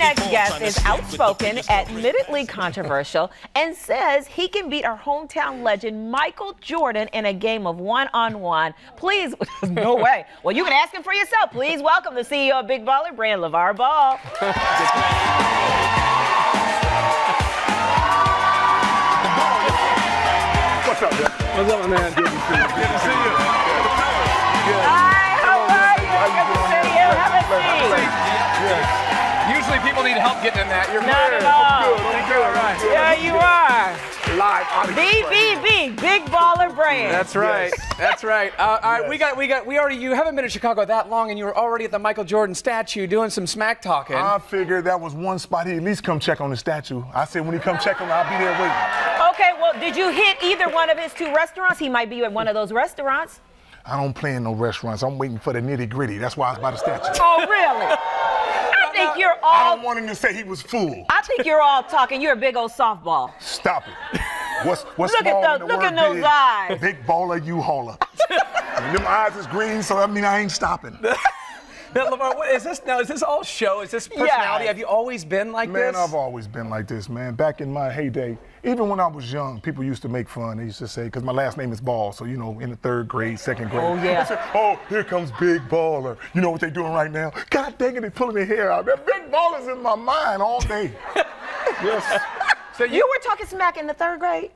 next guest is outspoken, admittedly controversial, and says he can beat our hometown legend Michael Jordan in a game of one-on-one. Please, no way. Well, you can ask him for yourself. Please welcome the CEO of Big Baller Brand, Lavar Ball. What's up, man? What's up, man? Good to see you. Good to see you. Hi, how are you? Good to see you. Have a seat. Usually people need help getting in that. You're Not at all. I'm good. Right. Yeah, you are. Live out of BBB, Big Baller Brand. That's right. Yes. That's right. All right, you haven't been in Chicago that long, and you were already at the Michael Jordan statue doing some smack talking. I figured that was one spot he'd at least come check on the statue. I said when he come check on, I'll be there waiting. Okay, well, did you hit either one of his two restaurants? He might be at one of those restaurants. I don't play in no restaurants. I'm waiting for the nitty gritty. That's why I was by the statue. Oh, really? I think you're I all. don't want him to say he was fool. I think you're all talking. You're a big old softball. Stop it. What's Look small at in those- the look word at those big? eyes. Big baller, you hauler. And them eyes is green, so that mean I ain't stopping. Now, Lavar, what is this? Now, is this all show? Is this personality? Yeah. Have you always been like Man, this? I've always been like this, man. Back in my heyday, even when I was young, people used to make fun. They used to say, because my last name is Ball, so, you know, in the third grade, second grade. Oh, yeah. They say, oh, here comes Big Baller. You know what they doing right now? God dang it, they pulling their hair out. That Big Baller's in my mind all day. Yes. So you were talking smack in the third grade?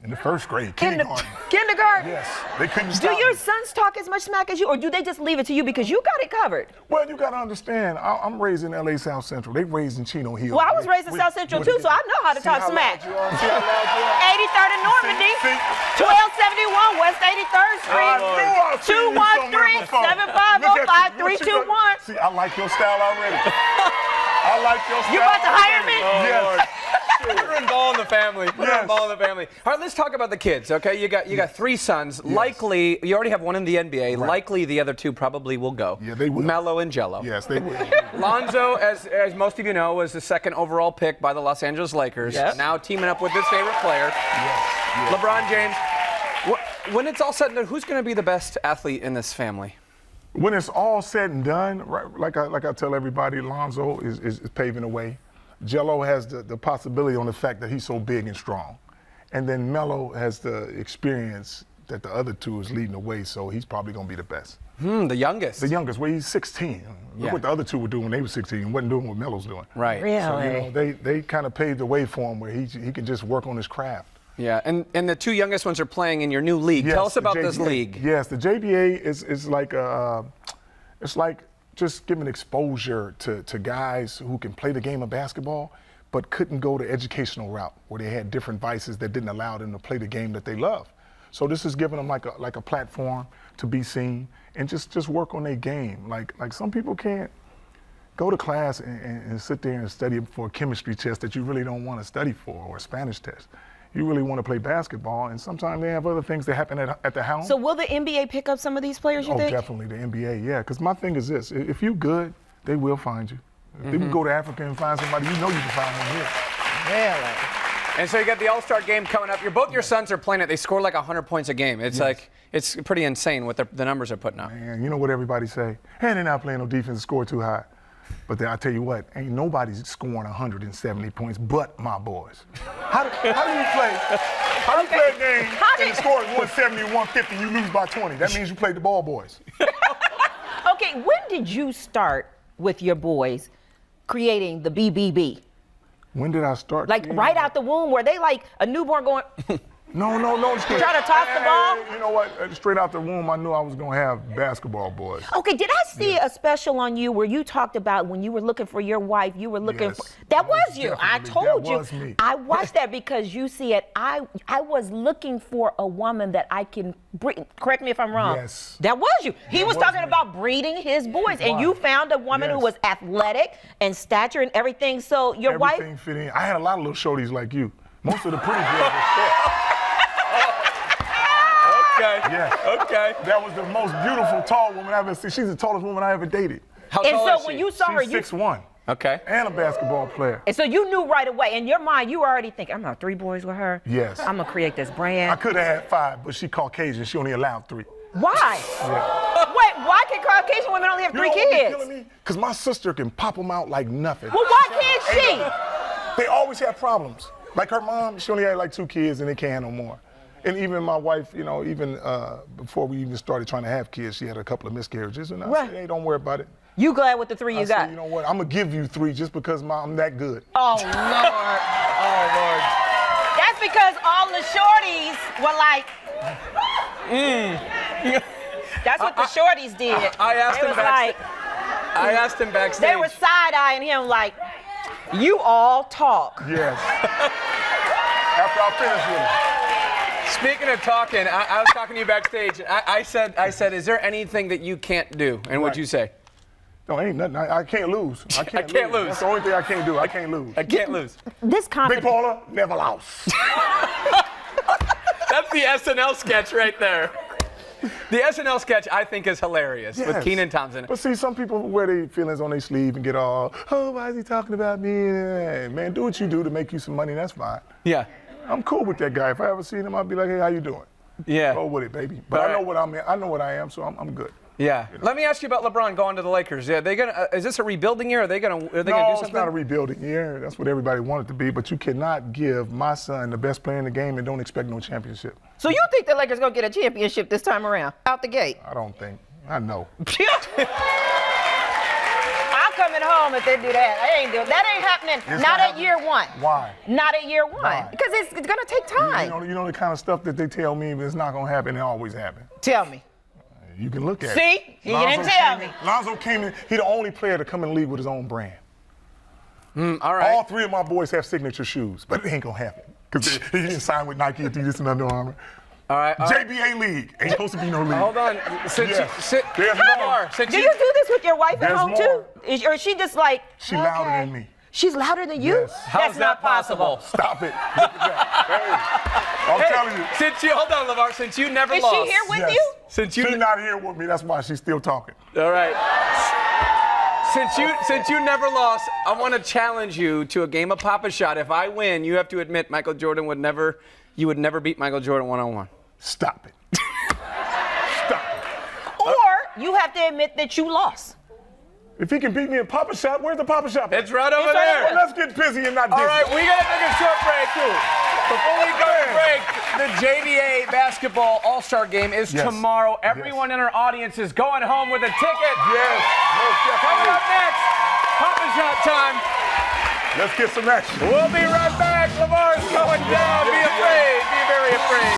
In the first grade, In the kindergarten. kindergarten? Yes, they couldn't Do stop your me. sons talk as much smack as you, or do they just leave it to you because you got it covered? Well, you got to understand, I'm raised in L.A. South Central. They raised in Chino Hills. Well, I was raised in South Central too, so I know how to talk smack. See how loud you are? 83rd and Normandy, See? 1271 West 83rd Street, 213-750-5321. See, I like your style already. I like your style. You about to hire me? Yes. We're involved in the family. We're Yes. involved in the family. All right, let's talk about the kids. Okay, you got three sons. Yes. Likely, you already have one in the NBA. Right. Likely, the other two probably will go. Yeah, they will. Melo and Jello. Yes, they will. Lonzo, as most of you know, was the second overall pick by the Los Angeles Lakers. Yes. Now teaming up with his favorite player, Yes. LeBron James. When it's all said and done, who's going to be the best athlete in this family? When it's all said and done, right, like I tell everybody, Lonzo is paving the way. Jello has the possibility on the fact that he's so big and strong. And then Melo has the experience that the other two is leading the way, so he's probably going to be the best. The youngest. The youngest, well, he's 16. Look Yeah. what the other two were doing when they were 16 and wasn't doing what Melo's doing. Right. Really? So, you know, they kind of paved the way for him where he can just work on his craft. Yeah, and the two youngest ones are playing in your new league. Yes, Tell us the about this JBA. league. Yes, the JBA is like it's like just giving exposure to guys who can play the game of basketball but couldn't go the educational route where they had different vices that didn't allow them to play the game that they love. So this is giving them like a platform to be seen and just work on their game. Like some people can't go to class and sit there and study for a chemistry test that you really don't want to study for, or a Spanish test. You really want to play basketball, and sometimes they have other things that happen at the house. So will the NBA pick up some of these players, you Oh, think? definitely the NBA, yeah. Because my thing is this: if you good, they will find you. If they can go to Africa and find somebody, you know you can find one here. Really? And so you got the All-Star game coming up. Both your sons are playing it. They score like 100 points a game. It's it's pretty insane what the numbers are putting up. And you know what everybody say? Hey, they're not playing no defense and score too high. But then I tell you what, ain't nobody's scoring 170 points but my boys. How do you play? How do you play a game and the score is 170 and 150 and you lose by 20? That means you played the ball boys. Okay, when did you start with your boys creating the BBB? When did I start? Like right out the womb, were they like a newborn going, No. Try to toss the ball? You know what? Straight out the womb, I knew I was going to have basketball boys. okay, did I see a special on you where you talked about when you were looking for your wife, you were looking Yes, for, that was most you. I definitely, told that you. was me. I watched that because you see it. I was looking for a woman that I can breed. Correct me if I'm wrong. Yes. That was you. He That was was talking me. about breeding his boys, and Wow. you found a woman who Yes. was athletic and stature and everything. So your Everything wife. fit in. I had a lot of little shorties like you. Most of the pretty girls were short. Okay. Yeah. Okay. That was the most beautiful tall woman I ever seen. She's the tallest woman I ever dated. How And tall so is when she? you saw her, She's you 6'1". Okay. And a basketball player. And so you knew right away, in your mind, you were already thinking, I'm gonna have 3 boys with her. Yes. I'm gonna create this I brand. could have had 5, but she Caucasian. She only allowed 3. Why? Yeah. Wait, why can Caucasian women only have You 3 know what be kids? killing me? Because my sister can pop them out like nothing. Well, why can't she? They always have problems. Like her mom, she only had like 2 kids and they can't have no more. And even my wife, you know, even before we even started trying to have kids, she had a couple of miscarriages. And I said, hey, don't worry about it. You glad with the 3 you I got? said, you know what, I'm going to give you 3 just because I'm that good. Oh, Lord. Oh, Lord. That's because all the shorties were like, That's what the shorties did. I asked him I asked him backstage. They were side-eyeing him like, you all talk. Yes. After I finished with him. Speaking of talking, I was talking to you backstage. I said, is there anything that you can't do? And what'd you say? No, ain't nothing. I can't lose. I can't lose. That's the only thing I can't do. I can't lose. I can't lose. This Big confidence. Paula, never lost. That's the SNL sketch right there. The SNL sketch I think is hilarious with Kenan Thompson. But see, some people wear their feelings on their sleeve and get all, oh, why is he talking about me? Hey, man, do what you do to make you some money. That's fine. Yeah. I'm cool with that guy. If I ever seen him, I'd be like, hey, how you doing? Yeah. Go with it, baby. But I know what I'm in. I know what I am, so I'm good. Yeah. You know? Let me ask you about LeBron going to the Lakers. Yeah, they gonna is this a rebuilding year? Are they gonna do something? No, it's not a rebuilding year. That's what everybody wanted to be. But you cannot give my son the best player in the game and don't expect no championship. So you think the Lakers gonna get a championship this time around, out the gate? I don't think. I know. I'm coming home if they do that. That ain't happening. Not at year 1. Why? Not at year 1. Why? Because it's gonna take time. You know the kind of stuff that they tell me it's not gonna happen. It always happens. Tell me. You can look at it. See? You didn't tell me. Lonzo came in. He the only player to come in the league with his own brand. All right. All 3 of my boys have signature shoes, but it ain't gonna happen because he didn't sign with Nike, Adidas, and Under Armour. All right. JBA league ain't supposed to be no league. Hold on. There's Lamar, Do you do this with your wife at home more. too? Or is she just like, She louder than me. She's louder than you? Yes. How's that possible? Stop it. Look at that. Hey, I'm telling you. Hold on, LeVar, since you never Is lost. she here with Yes. you? Since you She's not here with me. That's why she's still talking. All right. Since you never lost, I want to challenge you to a game of Pop-A-Shot. If I win, you have to admit you would never beat Michael Jordan one-on-one. Stop it. Stop it. Or you have to admit that you lost. If he can beat me in Pop-A-Shot, where's the Pop-A-Shot? It's right over It's right there. over Well, let's get busy and not dizzy. All right, we got to take a short break, too. Before we go to break, the JVA Basketball All-Star Game is tomorrow. Everyone in our audience is going home with a ticket. Yes. Coming up next, Pop-A-Shot time. Let's get some action. We'll be right back. LeVar's going down. Be afraid. Be very afraid.